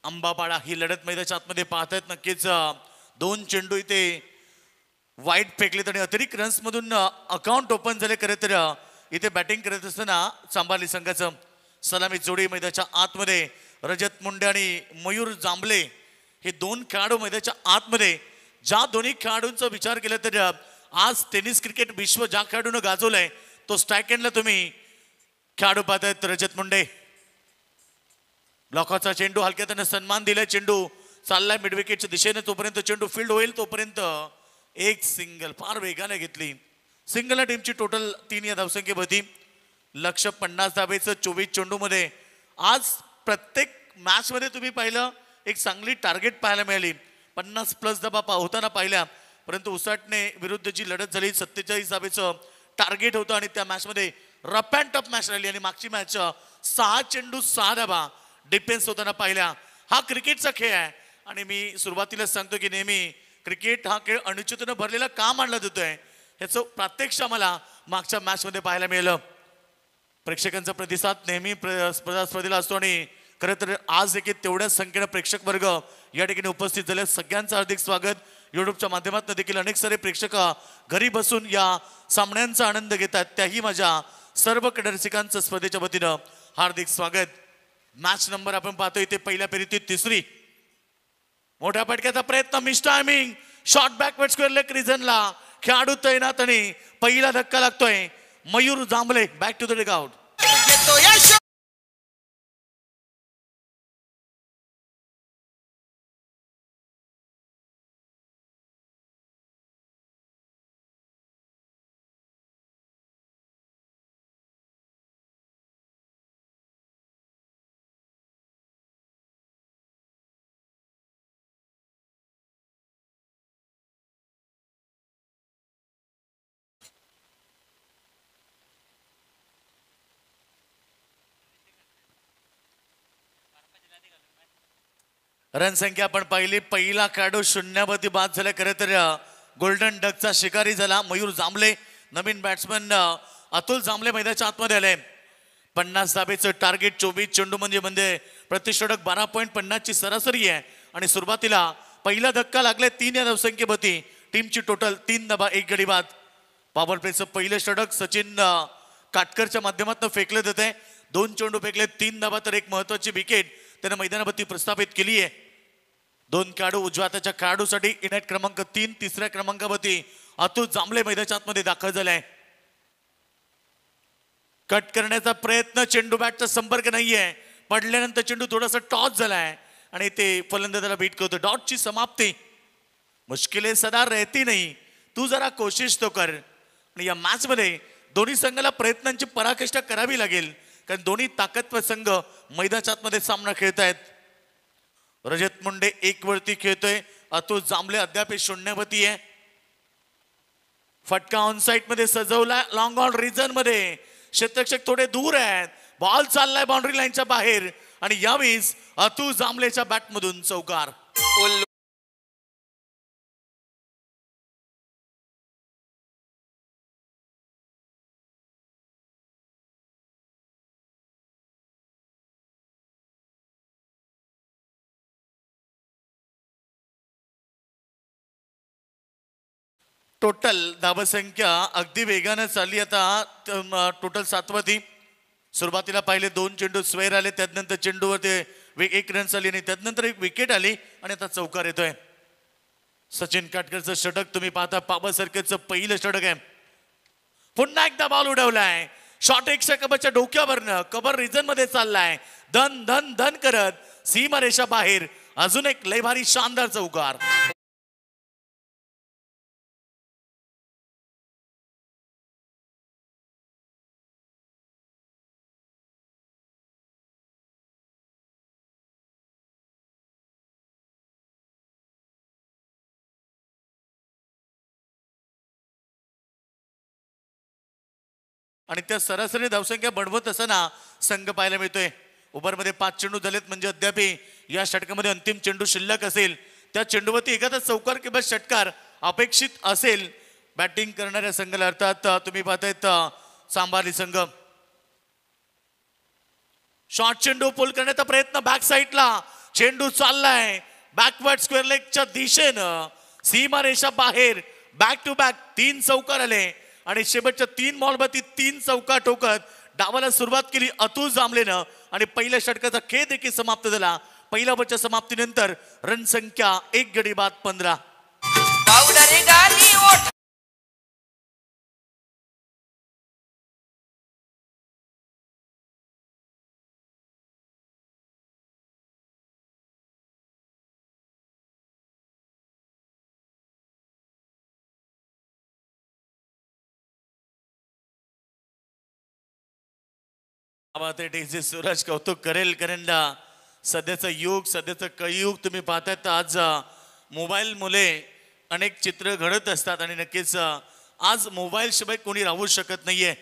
अंबापाडा ही लढत मैदानाच्या आतमध्ये पाहतायत. नक्कीच 2 चेंडू इथे वाईट फेकलेत आणि अतिरिक्त रन्स मधून अकाउंट ओपन झाले. खरं तर इथे बॅटिंग करत असताना सांभारली संघाचं सलामी जोडी मैदानाच्या आतमध्ये. रजत मुंडे आणि मयूर जांभले हे 2 खेळाडू मैदानाच्या आतमध्ये. ज्या दोन्ही खेळाडूंचा विचार केला तर आज टेनिस क्रिकेट विश्व ज्या खेळाडूनं गाजवलंय तो स्ट्राईक एंडला तुम्ही खेळाडू पाहतायत. रजत मुंडे ब्लॉकाचा चेंडू हलक्यात त्यानं सन्मान दिलाय. चेंडू चाललाय मिड विकेटच्या दिशेने. तोपर्यंत चेंडू फील्ड होईल तोपर्यंत एक सिंगल फार वेगाने घेतली. सिंगल टीमची टोटल 3 या धावसंख्येवरती. लक्ष 50 धाबेचं 24 चेंडू मध्ये. आज प्रत्येक मॅच मध्ये तुम्ही पाहिलं एक चांगली टार्गेट पाहायला मिळाली. 50+ धाबा होताना पाहिल्या, परंतु उसाटणे विरुद्ध जी लढत झाली 47 धाबेचं टार्गेट होतं आणि त्या मॅच मध्ये रफ अँड टफ मॅच राहिली. आणि मागची मॅच 6 चेंडू 6 धाबा डिफेन्स होताना पाहिल्या. हा क्रिकेटचा खेळ आहे आणि मी सुरुवातीलाच सांगतो की नेहमी क्रिकेट हा खेळ अनुचितेनं भरलेला का मानला जातोय ह्याचं प्रत्यक्ष आम्हाला मागच्या मॅच मध्ये पाहायला मिळालं. प्रेक्षकांचा प्रतिसाद नेहमी स्पर्धेला असतो आणि खरं तर आज देखील तेवढ्याच संख्येनं प्रेक्षक वर्ग या ठिकाणी उपस्थित झाले. सगळ्यांचं हार्दिक स्वागत. युट्यूबच्या माध्यमातून देखील अनेक सारे प्रेक्षक घरी बसून या सामन्यांचा आनंद घेतात. त्याही माझ्या सर्व क्रीडा रसिकांचं स्पर्धेच्या वतीनं हार्दिक स्वागत. मॅच नंबर आपण पाहतोय इथे पहिल्या फेरीतील 3री. मोठ्या फटक्याचा प्रयत्न, miss timing, short backward square leg रिजनला खेळाडू तैनात आणि पहिला धक्का लागतोय. Mayur Jambhale back to the dugout. Run संख्या आपण पाहिली, पहिला खेळाडू शून्यावरती बाद झाला. खरं तर गोल्डन डकचा शिकारी झाला मयूर जांभळे. नवीन बॅट्समन अतुल जांभळे मैदानाच्या आतमध्ये आले. 50 धाबेचं टार्गेट, 24 चेंडू म्हणजे प्रतिषेधक 12.50 ची सरासरी आहे. आणि सुरुवातीला पहिला धक्का लागले 3 या धावसंख्येवरती. टीमची टोटल 3 धाबा 1 गडी बाद. पॉवर प्लेचं पहिलं षटक सचिन काटकरच्या माध्यमातून फेकलं जाते. 2 चेंडू फेकले, 3 धाबा तर एक महत्वाची विकेट त्यानं मैदानावरती प्रस्थापित केली आहे. 2 खेळाडू उजव्या हाताच्या खेळाडूसाठी इनायत क्रमांक 3, तिसऱ्या क्रमांकावरती अतुल जांभळे मैदानाच्या आतमध्ये दाखल झालाय. कट करण्याचा प्रयत्न, चेंडू बॅटचा संपर्क नाहीये. पडल्यानंतर चेंडू थोडासा टॉस झालाय आणि ते फलंदाजाला बीट करतो. डॉटची समाप्ती. मुश्किले सदा रहती नाही, तू जरा कोशिश तो कर. आणि या मॅच मध्ये दोन्ही संघाला प्रयत्नांची पराकाष्ठा करावी लागेल, कारण दोन्ही ताकदवर संघ मैदानाच्या आतमध्ये सामना खेळतायत. रजत मुंडे 1 वरती खेळतोय, अतुल जांभळे अद्याप शून्यावरती आहे. फटका ऑन साइड मध्ये सजवला, लॉंग ऑन रिजन मध्ये. क्षेत्ररक्षक थोडे दूर आहेत, बॉल चाललाय बाउंड्री लाईनच्या बाहेर आणि यावेळेस अतुल जांभळेच्या बॅटमधून चौकार. टोटल धावसंख्या अगदी वेगानं चालली. आता टोटल 7वरती. सुरुवातीला पाहिले 2 चेंडू स्वेर आले, त्यानंतर चेंडूवरती 1 रन आली आणि त्यानंतर 1 विकेट आली आणि आता चौकार येतोय. सचिन काटकरचं षटक तुम्ही पाहता, पॉवर सर्कलचं पहिलं षटक आहे. पुन्हा एकदा बॉल उडवलाय, शॉट एक्स्ट्रा कबरच्या डोक्यावरनं कबर रिजन मध्ये चाललाय. धन धन धन करत सीमा रेषा बाहेर. अजून एक लय भारी शानदार चौकार. आणि त्या सरासरी धावसंख्या बढवत असताना संघ पाहायला मिळतोय. ओव्हरमध्ये 5 चेंडू झालेत, म्हणजे अद्याप या षटकामध्ये अंतिम चेंडू शिल्लक असेल. त्या चेंडूवरती एखादा चौकार किंवा षटकार अपेक्षित असेल बॅटिंग करणाऱ्या संघाला. अर्थात तुम्ही पाहतायत सांभारली संघ. शॉर्ट चेंडू पुल करण्याचा प्रयत्न, बॅक साईडला चेंडू चाललाय बॅकवर्ड स्क्वेअर लेगच्या दिशेनं. सीमा रेषा बाहेर. बॅक टू बॅक 3 चौकार आले आणि शेवटच्या 3 बॉलवरती 3 चौकार ठोकत डावाला सुरुवात केली अतुल जांभळेनं आणि पहिल्या षटकाचा खेळ देखील समाप्त झाला. पहिल्या ओव्हरच्या समाप्तीनंतर रन संख्या 1 गडी बाद 15. सूरज कौतुक करेल, कारण सध्याचं युग, सध्याचं कलियुग तुम्ही पाहताय. तर आज मोबाईल मुले अनेक चित्र घडत असतात आणि नक्कीच आज मोबाईल शिवाय कोणी राहू शकत नाहीये.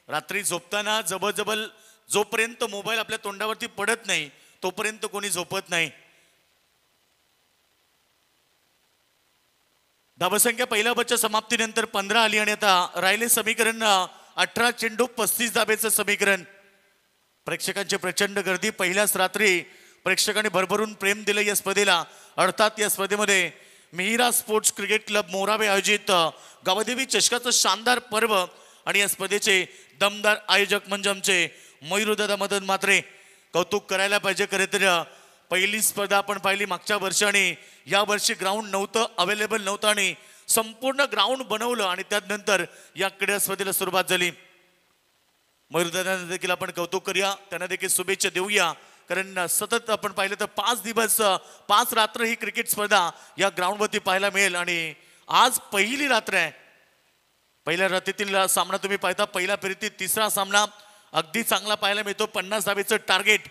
रात्री झोपताना जबरजबल जोपर्यंत मोबाईल आपल्या तोंडावरती पडत नाही तोपर्यंत कोणी झोपत नाही. धावसंख्या पहिल्या ओव्हरच्या समाप्तीनंतर 15 आली आणि आता राहिले समीकरण 18 चेंडू 35 धाबेचं समीकरण. प्रेक्षकांची प्रचंड गर्दी. पहिल्याच रात्री प्रेक्षकांनी भरभरून प्रेम दिलं या स्पर्धेला. अर्थात या स्पर्धेमध्ये Mihira sports cricket club Morawe आयोजित गावदेवी चषकाचं शानदार पर्व आणि या स्पर्धेचे दमदार आयोजक म्हणजे आमचे मयूरदादा मदन म्हात्रे. कौतुक करायला पाहिजे. खरे तर पहिली स्पर्धा आपण पाहिली मागच्या वर्षी आणि या वर्षी ग्राउंड नव्हतं, अवेलेबल नव्हतं आणि संपूर्ण ग्राउंड बनवलं आणि त्यानंतर या क्रीडा स्पर्धेला सुरुवात झाली. मयूरदादांना देखील आपण कौतुक करूया, त्यांना देखील शुभेच्छा देऊया. कारण सतत आपण पाहिलं तर 5 दिवस 5 रात्र ही क्रिकेट स्पर्धा या ग्राउंडवरती पाहायला मिळेल आणि आज पहिली रात्र आहे. पहिल्या रात्रीतील सामना तुम्ही पाहता. पहिल्या फेरीतील 3रा सामना अगदी चांगला पाहायला मिळतो. 50 धाबेचं टार्गेट.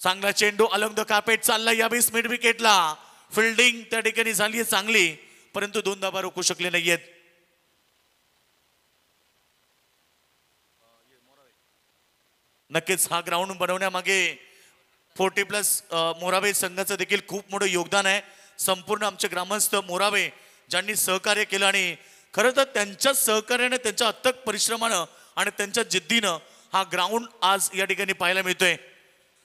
चांगला चेंडू अलॉंग द कार्पेट चालला. यावेळेस मिड विकेटला फिल्डिंग त्या ठिकाणी झाली आहे चांगली, परंतु 2 धाबा रोखू शकले नाहीयेत. नक्कीच हा ग्राउंड बनवण्यामागे 40+ मोरावे संघाचं देखील खूप मोठं योगदान आहे. संपूर्ण आमचे ग्रामस्थ मोरावे ज्यांनी सहकार्य केलं आणि खरं तर त्यांच्या सहकार्याने, त्यांच्या अथक परिश्रमानं आणि त्यांच्या जिद्दीनं हा ग्राउंड आज या ठिकाणी पाहायला मिळतोय.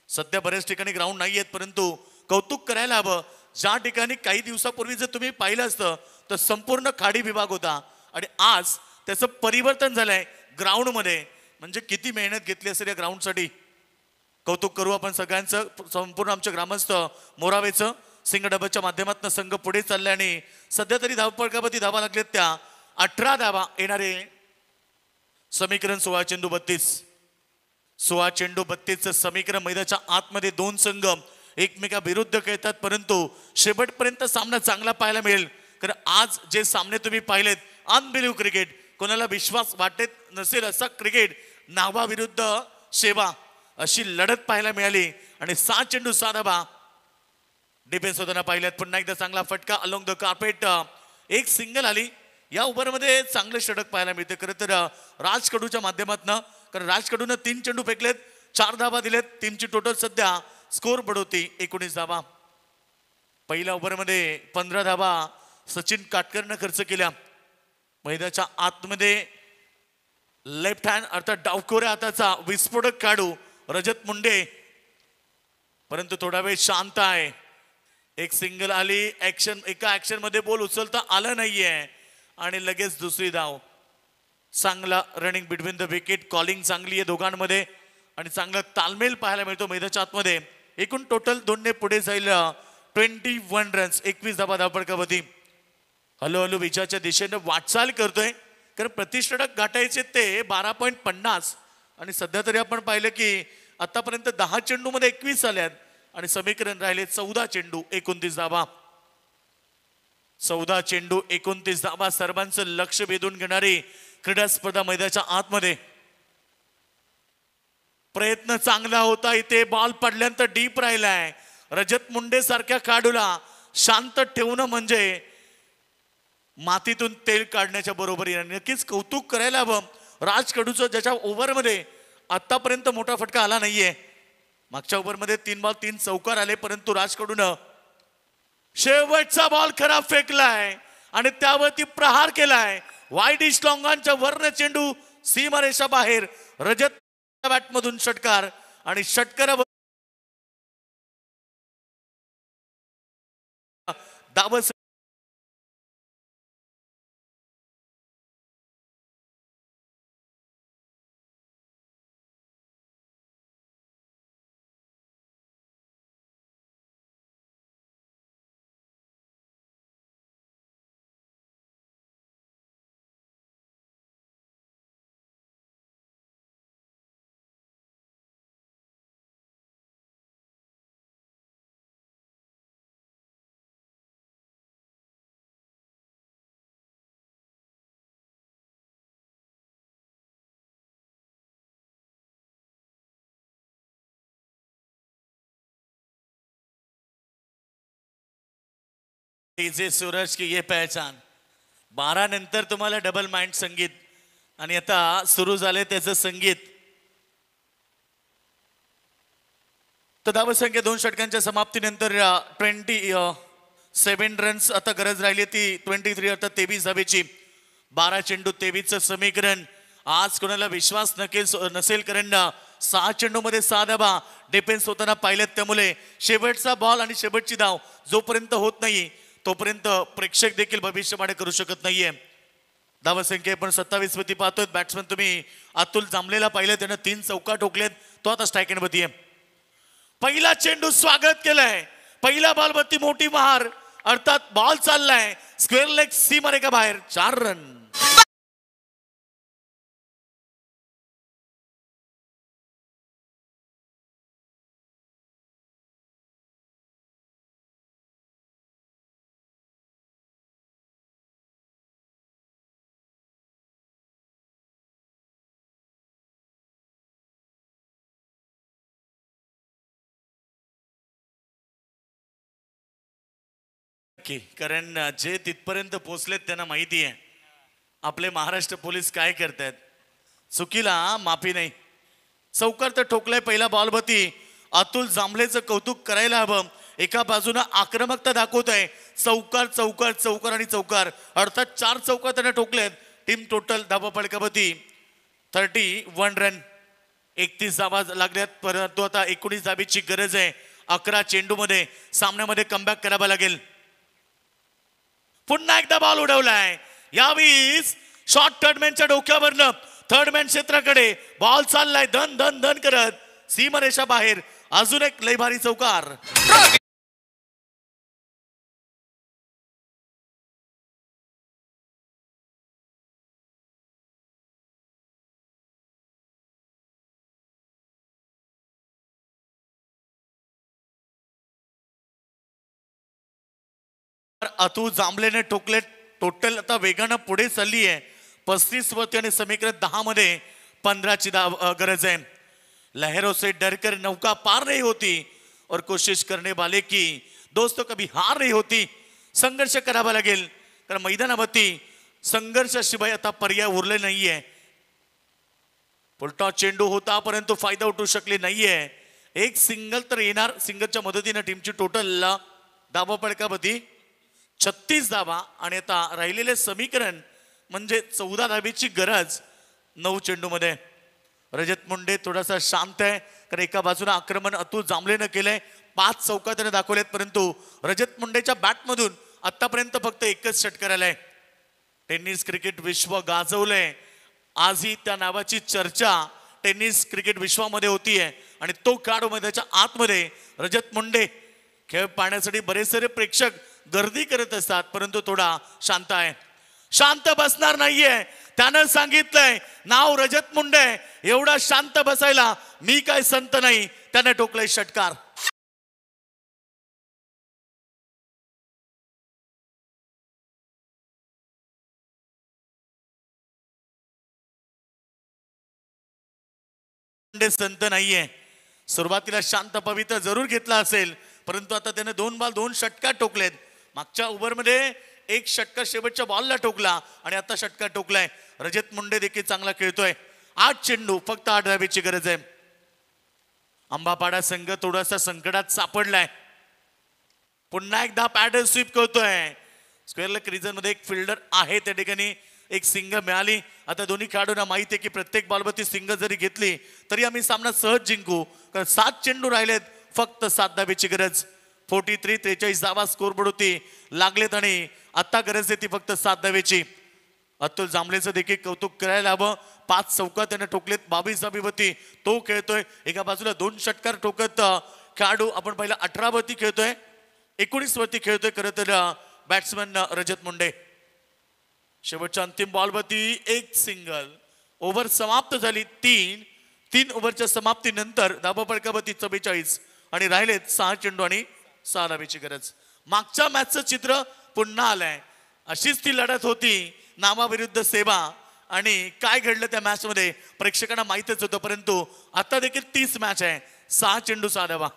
सध्या बऱ्याच ठिकाणी ग्राउंड नाही आहेत, परंतु कौतुक करायला हवं. ज्या ठिकाणी काही दिवसापूर्वी जर तुम्ही पाहिलं असतं तर संपूर्ण खाडी विभाग होता आणि आज त्याचं परिवर्तन झालंय ग्राउंडमध्ये. म्हणजे किती मेहनत घेतली असेल या ग्राउंडसाठी. कौतुक करू आपण सगळ्यांचं, संपूर्ण आमच्या ग्रामस्थ मोरावेचं. सिंगडबाच्या माध्यमातून संघ पुढे चाललाय आणि सध्या तरी धावपळकावरती धावा लागलेत त्या 18 धावा येणारे. समीकरण 16 चेंडू 32. 16 चेंडू 32चं समीकरण. मैदानाच्या आतमध्ये दोन संघ एकमेका विरुद्ध खेळतात, परंतु शेवटपर्यंत सामना चांगला पाहायला मिळेल. कारण आज जे सामने तुम्ही पाहिलेत, अनबिलीव्ह क्रिकेट. कोणाला विश्वास वाटत नसेल असा क्रिकेट. नावा विरुद्ध शेवा अशी लढत पाहायला मिळाली आणि 7 चेंडू 6 धावा डिफेन्स होताना पाहिल्यात. पुन्हा एकदा चांगला फटका अलोंग द कार्पेट. एक सिंगल आली. या ओव्हरमध्ये चांगले षटक पाहायला मिळते खरं तर राजकडूच्या माध्यमातून. कारण राजकडून 3 चेंडू फेकलेत, 4 धावा दिलेत. टीमची टोटल सध्या स्कोर बढवती 19 धावा. पहिल्या ओव्हरमध्ये 15 धावा सचिन काटकरनं खर्च केल्या. मैदानाच्या आतमध्ये लेफ्ट हँड अर्थात डावखोऱ्या हाताचा विस्फोटक काढू रजत मुंडे, परंतु थोडा वेळ शांत आहे. एक सिंगल आली. ऍक्शन, एका ऍक्शन मध्ये बॉल उचलता आला नाहीये आणि लगेच दुसरी धाव. चांगला running between the wicket. Calling चांगली आहे दोघांमध्ये आणि चांगला तालमेल पाहायला मिळतो मैदानाच्या आतमध्ये. एकूण टोटल 2ने पुढे जाईल 21 रन्स. 21 धावा धावपळकावरती. हळूहळू विजयाच्या दिशेने वाटचाल करतोय. कारण प्रतिष्ठक गाठायचे ते 12.50 आणि सध्या तरी आपण पाहिलं की आतापर्यंत 10 चेंडूमध्ये 21 आल्यात आणि समीकरण राहिले 14 चेंडू 29 धावा. 14 चेंडू 29 धावा. सर्वांचं लक्ष वेधून घेणारी क्रीडा स्पर्धा मैदानाच्या आतमध्ये. प्रयत्न चांगला होता इथे. बॉल पडल्यानंतर डीप राहिलाय. रजत मुंडे सारख्या खेळाडूला शांत ठेवणं म्हणजे मातीतून तेल काढण्याच्या बरोबरीने. नक्कीच कौतुक करायला हवं राजकडूचं, ज्याच्या ओव्हरमध्ये आतापर्यंत मोठा फटका आला नाहीये. मागच्या ओव्हरमध्ये 3 बॉल 3 चौकार आले, परंतु राजकडून शेवटचा बॉल खराब फेकलाय आणि त्यावरती प्रहार केलाय. वाईडिश लॉंगांच्या वरनं चेंडू सीमारेषा बाहेर. रजत बॅटमधून षटकार आणि षटकारावर धाव. डीजे सूरज की ये पहचान. 12 नंतर तुम्हाला डबल माइंड संगीत आणि आता सुरू झाले त्याचं संगीत. तर धावसंख्या 2 षटकांच्या समाप्तीनंतर 27 रन्स आता गरज राहिली ती 23 अर्थात 23 धावेची. 12 चेंडू 23चं समीकरण. आज कोणाला विश्वास नसेल कारण 6 चेंडूमध्ये 6 धावा डिफेन्स होताना पाहिलेत. त्यामुळे शेवटचा बॉल आणि शेवटची धाव जोपर्यंत होत नाही तोपर्यंत प्रेक्षक देखील भविष्यवाणी करू शकत नाहीये. धावसंख्या पण 27 वरती पाहतोय. बॅट्समन तुम्ही अतुल जांभलेला पाहिलं, त्यानं 3 चौका ठोकलेत. तो आता स्ट्राईक एंड वरती आहे. पहिला चेंडू स्वागत केलंय. पहिल्या बॉल वरती मोठी महार अर्थात बॉल चाललाय स्क्वेअर लेग सीमारेखा बाहेर. 4 रन. कारण जे तिथपर्यंत पोहोचलेत त्यांना माहिती आहे आपले महाराष्ट्र पोलीस काय करतायत. चुकीला माफी नाही. चौकार तर ठोकलाय पहिला बॉल वरती. अतुल जांभळेचं कौतुक करायला हवं. एका बाजूनं आक्रमकता दाखवत आहे, चौकार चौकार चौकार आणि चौकार, अर्थात 4 चौकार त्याने ठोकलेत. टीम टोटल धावा फलकावरती 31 रन, 31 धावा लागल्यात. परंतु आता 19 धाबेची गरज आहे. 11 चेंडूमध्ये सामन्यामध्ये कमबॅक करावा लागेल. पुन्हा एकदा बॉल उडवलाय. यावेळीस शॉर्ट थर्डमॅनच्या डोक्यावरनं थर्डमॅन क्षेत्राकडे बॉल चाललाय धन धन धन करत, सीमारेषा बाहेर. अजून एक लय भारी चौकार. अतुल जांभळेने ठोकले. टोटल आता वेगानं पुढे चालली आहे. 35 वरती आणि समीकरण 10 मध्ये 15ची गरज है. लहरों से डरकर नौका पार नहीं होती और कोशिश करने वाले की दोस्तों कभी हार नहीं होती. संघर्ष करावा लागेल, कारण मैदानावरती संघर्षाशिवाय आता पर्याय उरले नाहीये. पुलटा चेंडू होता परंतु फायदा उठू शकले नाहीये. एक सिंगल तर येणार. सिंगलच्या मदतीने टीमची टोटल धावा फलकावरती 36 धावा आणि आता राहिलेले समीकरण म्हणजे 14 धाबेची गरज 9 चेंडूमध्ये. रजत मुंडे थोडासा शांत आहे, कारण एका बाजूला आक्रमण अतुल जांभळेनं केलंय. 5 चौकार त्याने दाखवलेत, परंतु रजत मुंडेच्या बॅटमधून आतापर्यंत फक्त एकच षटकार आलाय. टेनिस क्रिकेट विश्व गाजवलंय. आजही त्या नावाची चर्चा टेनिस क्रिकेट विश्वामध्ये होतीये आणि तो खेळाडू मैदानाच्या आतमध्ये रजत मुंडे खेळ पाहण्यासाठी बरेचसे प्रेक्षक गर्दी करत असतात, परंतु थोडा शांत आहे. शांत बसणार नाहीये. त्यानं सांगितलंय नाव रजत मुंडे, एवढा शांत बसायला मी काय संत नाही. त्याने टोकलाय षटकार. मुंडे संत नाहीये. सुरुवातीला शांत पवित्र जरूर घेतला असेल, परंतु आता त्याने 2 बॉल 2 षटकार टोकलेत. मागच्या ओव्हरमध्ये 1 षटकार शेवटच्या बॉलला टोकला आणि आता षटकार टोकलाय. रजत मुंडे देखील चांगला खेळतोय. 8 चेंडू, फक्त 8 धावेची गरज आहे. अंबापाडा संघ थोडासा संकटात सापडलाय. पुन्हा एकदा पॅडल स्वीप करतोय. स्क्वेअर लेग रीजन मध्ये एक फिल्डर आहे, त्या ठिकाणी एक सिंगल मिळाली. आता दोन्ही खेळाडूंना माहिती आहे की प्रत्येक बॉलवरती सिंगल जरी घेतली तरी आम्ही सामना सहज जिंकू, कारण 7 चेंडू राहिलेत, फक्त 7 धावेची गरज. 43 धावा स्कोरबोर्ड होती लागलेत आणि आता गरज आहे ती फक्त 7 धावेची. अतुल जांभळेचं देखील कौतुक करायला हवं. 5 चौकार त्याने ठोकलेत. 22 धावेवरती तो खेळतोय. एका बाजूला 2 षटकार ठोकत खेळाडू आपण पहिला 18 वरती खेळतोय, 19 वरती खेळतोय खरं तर बॅट्समन रजत मुंडे. शेवटच्या अंतिम बॉलवरती 1 सिंगल. ओव्हर समाप्त झाली. 3 ओव्हरच्या समाप्तीनंतर धावा फलकावरती 44 आणि राहिलेत 6 चेंडू आणि 6 धावेची गरज. मागच्या मॅचचं चित्र पुन्हा आलंय. अशीच ती लढत होती, नामाविरुद्ध सेवा, आणि काय घडलं त्या मॅच मध्ये प्रेक्षकांना माहितच होतं, परंतु आता देखील 30 मॅच आहे. 6 चेंडू 6 धावा.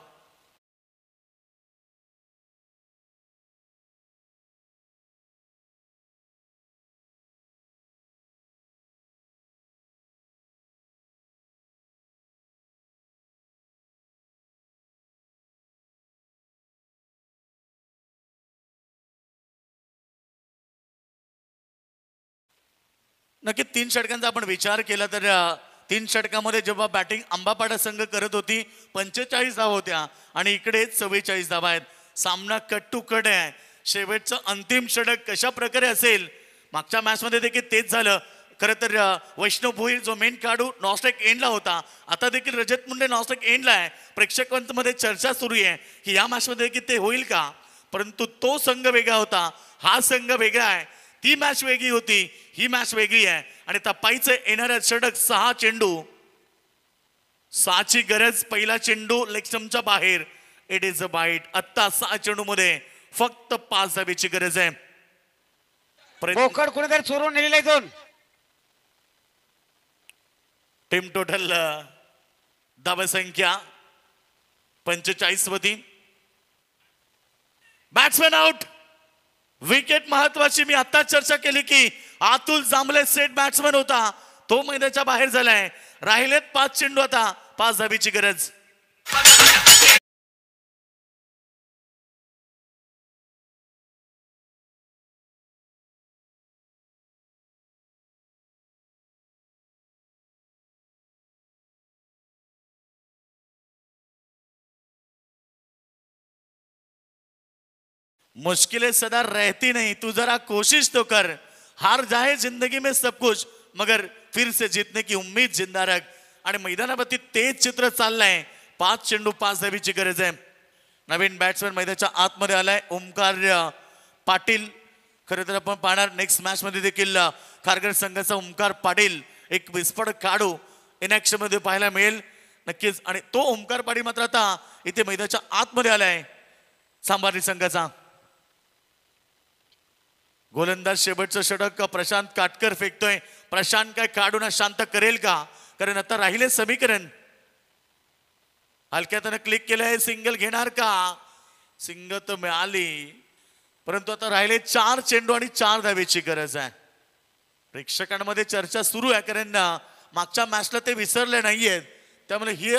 नक्की 3 षटकांचा आपण विचार केला तर 3 षटकामध्ये जेव्हा बॅटिंग अंबापाडा संघ करत होती 45 धावा होत्या आणि इकडे 44 धावा आहेत. सामना कट टू कट आहे. शेवटचं अंतिम षटक कशा प्रकारे असेल, मागच्या मॅच मध्ये देखील तेच झालं. खरं तर वैष्णव भोईर जो मेन खेळाडू नॉस्ट्राईक एंडला होता, आता देखील रजत मुंडे नॉस्ट्राईक एंडला आहे. प्रेक्षकांमध्ये चर्चा सुरू आहे की या मॅच मध्ये देखील ते होईल का, परंतु तो संघ वेगळा होता, हा संघ वेगळा आहे. ती मॅच वेगळी होती, ही मॅच वेगळी आहे. आणि तपायचं येणाऱ्या षटक 6 चेंडू, 6ची गरज. पहिला चेंडू लेगस्टम्पच्या बाहेर, इट इज अ बाईट. आता 6 चेंडू मध्ये फक्त 5 धावेची गरज आहे. पोकळ कुणीतरी चोरून नेलेला आहे 2. टीम टोटल धावा संख्या 45 वरती. Batsman out. विकेट महत्वाची. मी आता चर्चा केली की अतुल जांभळे सेट बॅट्समन होता, तो मैदानाच्या बाहेर झालाय. राहिलेत 5 चेंडू, आता 5 धावेची गरज. मुश्किलें सदा रहती नहीं, तू जरा कोशिश तो कर, हार जाए जिंदगी में सब कुछ मगर फिर से जीतने की उम्मीद जिंदा रख. आणि मैदानावरती तेच चित्र चाललंय. 5 चेंडू 5 धाबीची गरज आहे. नवीन बॅट्समॅन मैदानाच्या आतमध्ये आलाय ओमकार पाटील. खरं तर आपण पाहणार नेक्स्ट मॅच मध्ये देखील खारघर संघाचा ओमकार पाटील एक विस्फोट काढू इनॅक्शन मध्ये पाहायला मिळेल नक्कीच. आणि तो ओमकार पाटील मात्र आता इथे मैदानाच्या आतमध्ये आलाय सांभारी संघाचा. गोलंदाज शेवटचं षटक प्रशांत काटकर फेकतोय. प्रशांत काय काढून शांत करेल का, कारण आता राहिले समीकरण. हलक्यातनं क्लिक केलंय, सिंगल घेणार का, सिंगल तर मिळाली परंतु आता राहिले 4 चेंडू आणि 4 धावेची गरज आहे. प्रेक्षकांमध्ये चर्चा सुरू आहे कारण मागच्या मॅचला ते विसरले नाहीयेत, त्यामुळे ही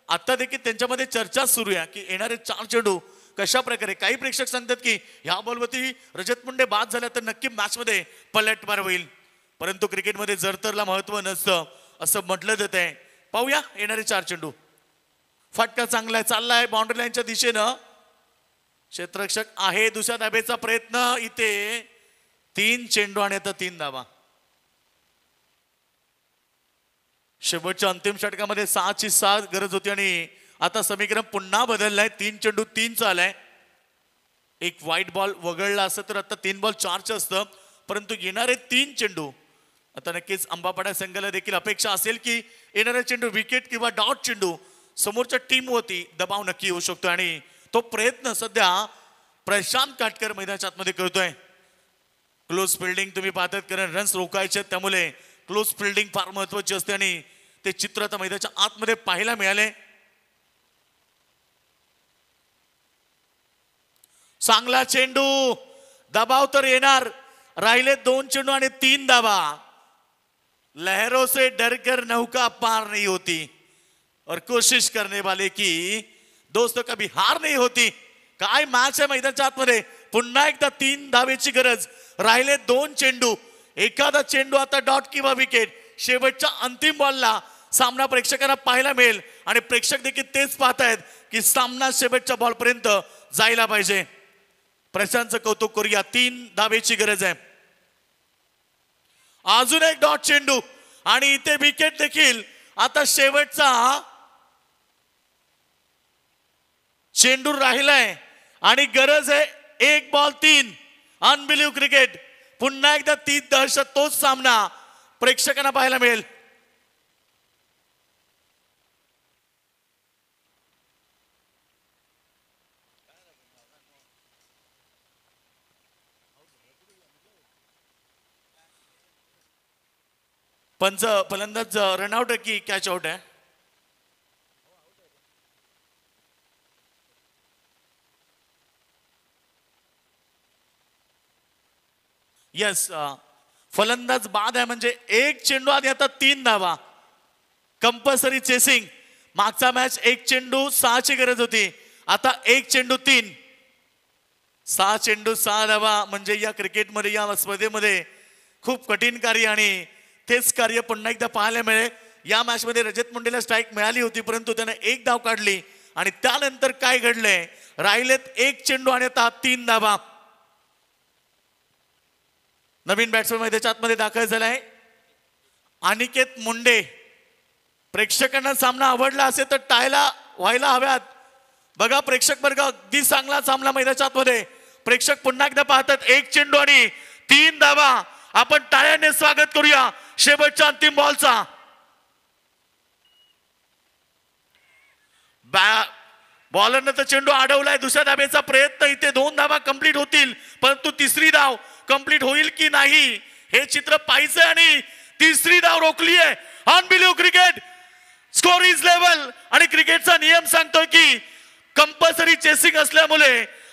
आता देखील त्यांच्यामध्ये चर्चा सुरू आहे की येणारे 4 चेंडू कशा प्रकारे. काही प्रेक्षक सांगतात की ह्या बॉलवरती रजत मुंडे बाद झाल्या तर नक्की मॅच मध्ये पलटवार होईल, परंतु क्रिकेटमध्ये जरतरला महत्व नसतं असं म्हटलं जात आहे. पाहूया येणारे 4 चेंडू. फटका चांगला चाललाय बाउंड्री लाईनच्या दिशेनं. क्षेत्ररक्षक आहे, दुसऱ्या धाबेचा प्रयत्न. इथे 3 चेंडू आणि आता 3 धावा. शेवटच्या अंतिम षटकामध्ये 6ची 6 गरज होती आणि आता समीकरण पुन्हा बदललाय. 3 चेंडू 3 चालाय. एक व्हाईट बॉल वगळला असतं तर आता 3 बॉल 4चं असतं, परंतु येणारे 3 चेंडू आता नक्कीच अंबापाडा संघाला देखील अपेक्षा असेल की येणारे चेंडू विकेट किंवा डॉट चेंडू समोरच्या टीम होती दबाव नक्की येऊ शकतो. आणि तो प्रयत्न सध्या प्रशांत काटकर मैदानाच्या आतमध्ये करतोय. क्लोज फिल्डिंग तुम्ही पाहतात कारण रन्स रोखायचे, त्यामुळे क्लोज फिल्डिंग फार महत्वाची असते आणि ते चित्र आता मैदानाच्या आतमध्ये पाहायला मिळाले. चांगला चेंडू, दबाव तर येणार. राहिले 2 चेंडू आणि 3 धावा. लहरों से डरकर नौका पार नहीं होती और कोशिश करने वाले की दोस्तों कभी हार नहीं होती. काय मॅच आहे मैदानाच्या आतमध्ये. पुन्हा एकदा 3 धावेची गरज. राहिले 2 चेंडू, एखादा चेंडू आता डॉट किंवा विकेट. शेवटच्या अंतिम बॉलला सामना प्रेक्षकांना पाहायला मिळेल आणि प्रेक्षक देखील तेच पाहतायत की सामना शेवटच्या बॉल पर्यंत जायला पाहिजे. प्रशांतचं कौतुक करूया. 3 धावेची गरज आहे. अजून एक डॉट चेंडू आणि इथे विकेट देखील. आता शेवटचा चेंडू राहिलाय आणि गरज आहे 1 बॉल 3. अनबिलीव्ह क्रिकेट. पुन्हा एकदा 3 दहशत तोच सामना प्रेक्षकांना पाहायला मिळेल. पंच फलंदाज रनआउट आहे की कॅच आउट आहे. यस, फलंदाज बाद आहे म्हणजे 1 चेंडू आणि आता 3 धावा. Compulsory chasing. मागचा मॅच 1 चेंडू 6ची गरज होती, आता 1 चेंडू 3. 6 चेंडू 6 धावा म्हणजे या क्रिकेटमध्ये या स्पर्धेमध्ये खूप कठीण कार्य आणि तेच कार्य पुन्हा एकदा पाहायला मिळेल. या मॅच मध्ये रजत मुंडेला स्ट्राईक मिळाली होती परंतु त्याने 1 धाव काढली आणि त्यानंतर काय घडलंय. राहिलेत 1 चेंडू आणि आता 3 धावा. नवीन बॅट्समॅन मैदानाच्या आतमध्ये दाखल झालाय अनिकेत मुंडे. प्रेक्षकांना सामना आवडला असेल तर टाळ्या व्हायला हव्यात. बघा प्रेक्षक वर्ग अगदी चांगला सामना मैदानाच्या आतमध्ये. प्रेक्षक पुन्हा एकदा पाहतात 1 चेंडू आणि 3 धावा. आपण टाळ्याने स्वागत करूया शेवटच्या अंतिम बॉलचा. बॉलरनं तर चेंडू अडवलाय. दुसऱ्या धावेचा प्रयत्न. इथे 2 धावा कंप्लीट होतील परंतु 3री धाव कंप्लीट होईल की नाही हे चित्र पाहायचंय आणि 3री धाव रोखली आहे. अनबिलीव्ह क्रिकेट. स्कोर इज लेवल आणि क्रिकेटचा नियम सांगतोय की कंपल्सरी चेसिंग असल्यामुळे